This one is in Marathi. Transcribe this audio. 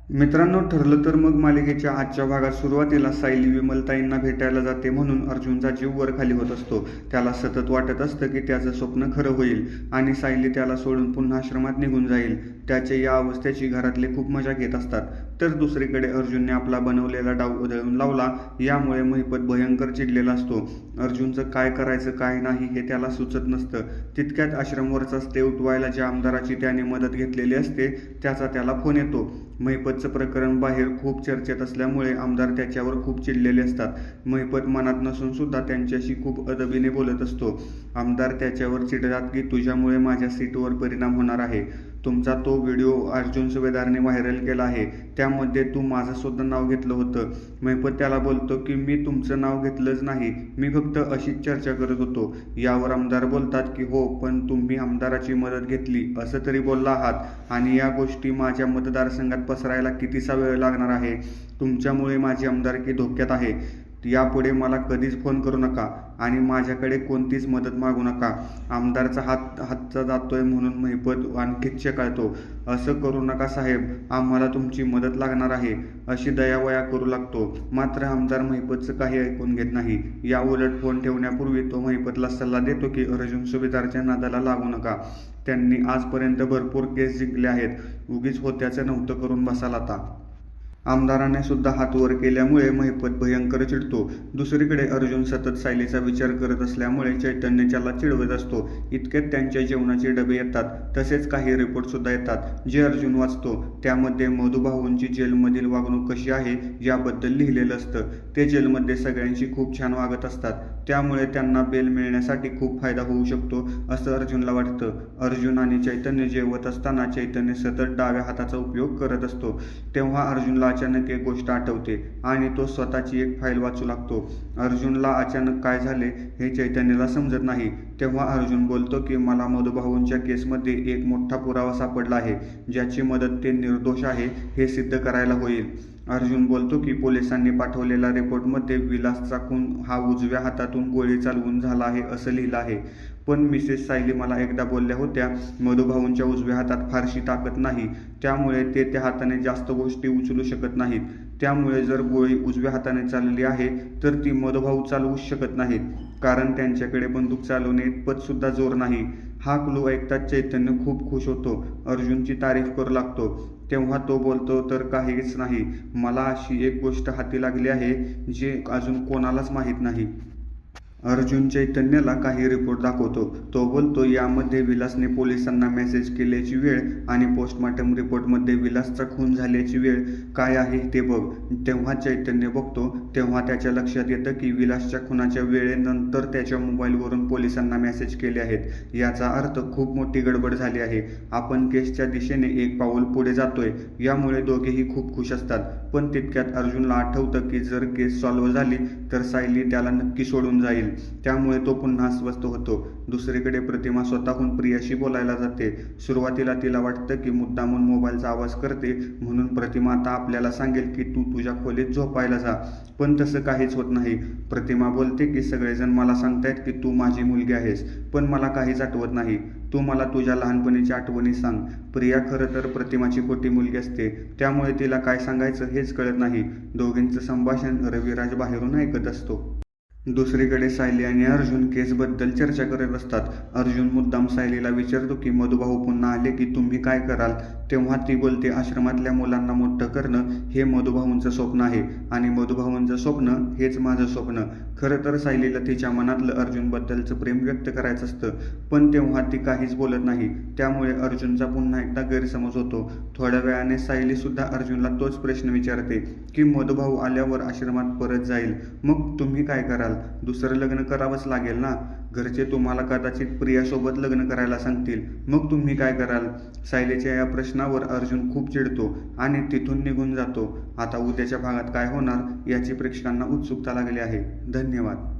मित्रांनो, ठरलं तर मग मालिकेच्या आजच्या भागात सुरुवातीला सायली विमलताईंना भेटायला जाते म्हणून अर्जुनचा जीव वर खाली होत असतो. त्याला सतत वाटत असतं की त्याचं स्वप्न खरं होईल आणि सायली त्याला सोडून पुन्हा आश्रमात निघून जाईल. त्याच्या या अवस्थेची घरातले खूप मजा घेत असतात. तर दुसरीकडे अर्जुनने आपला बनवलेला डाव उधळून लावला. यामुळे महिपत भयंकर चिडलेला असतो. अर्जुनचं काय करायचं काय नाही हे त्याला सुचत नसतं. तितक्यात आश्रमवरचा स्टे उठवायला ज्या आमदाराची त्याने मदत घेतलेली असते त्याचा त्याला फोन येतो. महिपतचं प्रकरण बाहेर खूप चर्चेत असल्यामुळे आमदार त्याच्यावर खूप चिडलेले असतात. महिपत मनात नसून सुद्धा त्यांच्याशी खूप अदबीने बोलत असतो. आमदार त्याच्यावर चिडतात की तुझ्यामुळे माझ्या सीटवर परिणाम होणार आहे. तुमचा तो व्हिडिओ अर्जुन सुभेदारने व्हायरल केला आहे, त्यामध्ये तू माझं सुद्धा नाव घेतलं होतं. महिपत त्याला बोलतो की मी तुमचं नाव घेतलंच नाही, मी फक्त अशीच चर्चा करत होतो. यावर आमदार बोलतात की हो, पण तुम्ही आमदाराची मदत घेतली असं तरी बोलला आहात आणि या गोष्टी माझ्या मतदारसंघात पसरायला कितीसा वेळ लागणार आहे. तुमच्यामुळे माझी आमदारकी धोक्यात आहे. यापुढे मला कधीच फोन करू नका आणि माझ्याकडे कोणतीच मदत मागू नका. आमदारचा हातचा जातोय म्हणून महिपत आणखीच चेकाळतो. असं करू नका साहेब, आम्हाला तुमची मदत लागणार आहे अशी दयावया करू लागतो. मात्र आमदार महिपतचं काही ऐकून घेत नाही. या उलट फोन ठेवण्यापूर्वी तो महिपतला सल्ला देतो की अर्जुन सुभेदारच्या नादाला लागू नका. त्यांनी आजपर्यंत भरपूर केस जिंकले आहेत, उगीच होत्याचं नव्हतं करून बसाल आता. आमदाराने सुद्धा हात वर केल्यामुळे महिपत भयंकर चिडतो. दुसरीकडे अर्जुन सतत सायलीचा विचार करत असल्यामुळे चैतन्य त्याला चिडवत असतो. इतक्यात त्यांच्या जेवणाचे डबे येतात. तसेच काही रिपोर्ट सुद्धा येतात जे अर्जुन वाचतो. त्यामध्ये मधुभाऊंची जेलमधील वागणूक कशी आहे याबद्दल लिहिलेलं असतं. ते जेलमध्ये सगळ्यांशी खूप छान वागत असतात, त्यामुळे त्यांना बेल मिळण्यासाठी खूप फायदा होऊ शकतो असं अर्जुनला वाटतं. अर्जुन आणि चैतन्य जेवत असताना चैतन्य सतत डाव्या हाताचा उपयोग करत असतो. तेव्हा अर्जुनला अचानक एक गोष्ट आठवते आणि तो स्वतःची एक फाईल वाचू लागतो. अर्जुनला अचानक काय झाले हे चैतन्याला समजत नाही. तेव्हा अर्जुन बोलतो की मला मधुभाऊंच्या केसमध्ये एक मोठा पुरावा सापडला आहे, ज्याची मदत ते निर्दोष आहे हे सिद्ध करायला होईल. अर्जुन बोलतो की पोलिसांनी पाठवलेल्या रिपोर्टमध्ये विलासचा खून हा उजव्या हातातून गोळी चालवून झाला आहे असं लिहिलं आहे. पण मिसेस सायली मला एकदा बोलल्या होत्या मधुभाऊंच्या उजव्या हातात फारशी ताकद नाही, त्यामुळे ते त्या हाताने जास्त गोष्टी उचलू शकत नाहीत. त्यामुळे जर गोळी उजव्या हाताने चालली आहे तर ती मधुभाऊ चालवूच शकत नाहीत, कारण त्यांच्याकडे बंदूक चालवणे इतपत सुद्धा जोर नाही. हा क्लू ऐकताच चैतन्य खूप खुश होतो. अर्जुनची तारीफ करू लागतो. तेव्हा तो बोलतो तर काहीच नाही, मला अशी एक गोष्ट हाती लागली आहे जे अजून कोणालाच माहीत नाही. अर्जुन चैतन्याला काही रिपोर्ट दाखवतो. तो बोलतो यामध्ये विलासने पोलिसांना मेसेज केल्याची वेळ आणि पोस्टमॉर्टम रिपोर्टमध्ये विलासचा खून झाल्याची वेळ काय आहे ते बघ. तेव्हा चैतन्य बघतो तेव्हा त्याच्या लक्षात येतं की विलासच्या खुनाच्या वेळेनंतर त्याच्या मोबाईलवरून पोलिसांना मेसेज केले आहेत. याचा अर्थ खूप मोठी गडबड झाली आहे. आपण केसच्या दिशेने एक पाऊल पुढे जातोय. यामुळे दोघेही खूप खुश असतात. पण तितक्यात अर्जुनला आठवतं की जर केस सॉल्व्ह झाली तर सायली त्याला नक्की सोडून जाईल. त्यामुळे तो पुन्हा अस्वस्थ होतो. दुसरीकडे प्रतिमा स्वतःहून प्रियाशी बोलायला जाते. सुरुवातीला तिला वाटतं की मुद्दामून मोबाईलचा आवाज करते म्हणून प्रतिमा आता आपल्याला सांगेल की तू तुझ्या खोलीत झोपायला जा, पण तसं काहीच होत नाही. प्रतिमा बोलते की सगळेजण मला सांगतायत की तू माझी मुलगी आहेस, पण मला काहीच आठवत नाही. तू मला तुझ्या लहानपणीच्या आठवणी सांग. प्रिया खरं तर प्रतिमाची खोटी मुलगी असते, त्यामुळे तिला काय सांगायचं हेच कळत नाही. दोघींचं संभाषण रविराज बाहेरून ऐकत असतो. दुसरीकडे सायली आणि अर्जुन केसबद्दल चर्चा करत असतात. अर्जुन मुद्दाम सायलीला विचारतो की मधुभाऊ पुन्हा आले की तुम्ही काय कराल. तेव्हा ती बोलते आश्रमातल्या मुलांना मोठं करणं हे मधुभाऊंचं स्वप्न आहे आणि मधुभाऊंचं स्वप्न हेच माझं स्वप्न. खरं तर सायलीला तिच्या मनातलं अर्जुनबद्दलचं प्रेम व्यक्त करायचं असतं, पण तेव्हा ती काहीच बोलत नाही. त्यामुळे अर्जुनचा पुन्हा एकदा गैरसमज होतो. थोड्या वेळाने सायली सुद्धा अर्जुनला तोच प्रश्न विचारते की मधुभाऊ आल्यावर आश्रमात परत जाईल, मग तुम्ही काय कराल. दुसरं लग्न करावंच लागेल ना. घरचे तुम्हाला कदाचित प्रियासोबत लग्न करायला सांगतील, मग तुम्ही काय कराल. सायलीच्या या प्रश्नावर अर्जुन खूप चिडतो आणि तिथून निघून जातो. आता उद्याच्या भागात काय होणार याची प्रेक्षकांना उत्सुकता लागली आहे. धन्यवाद.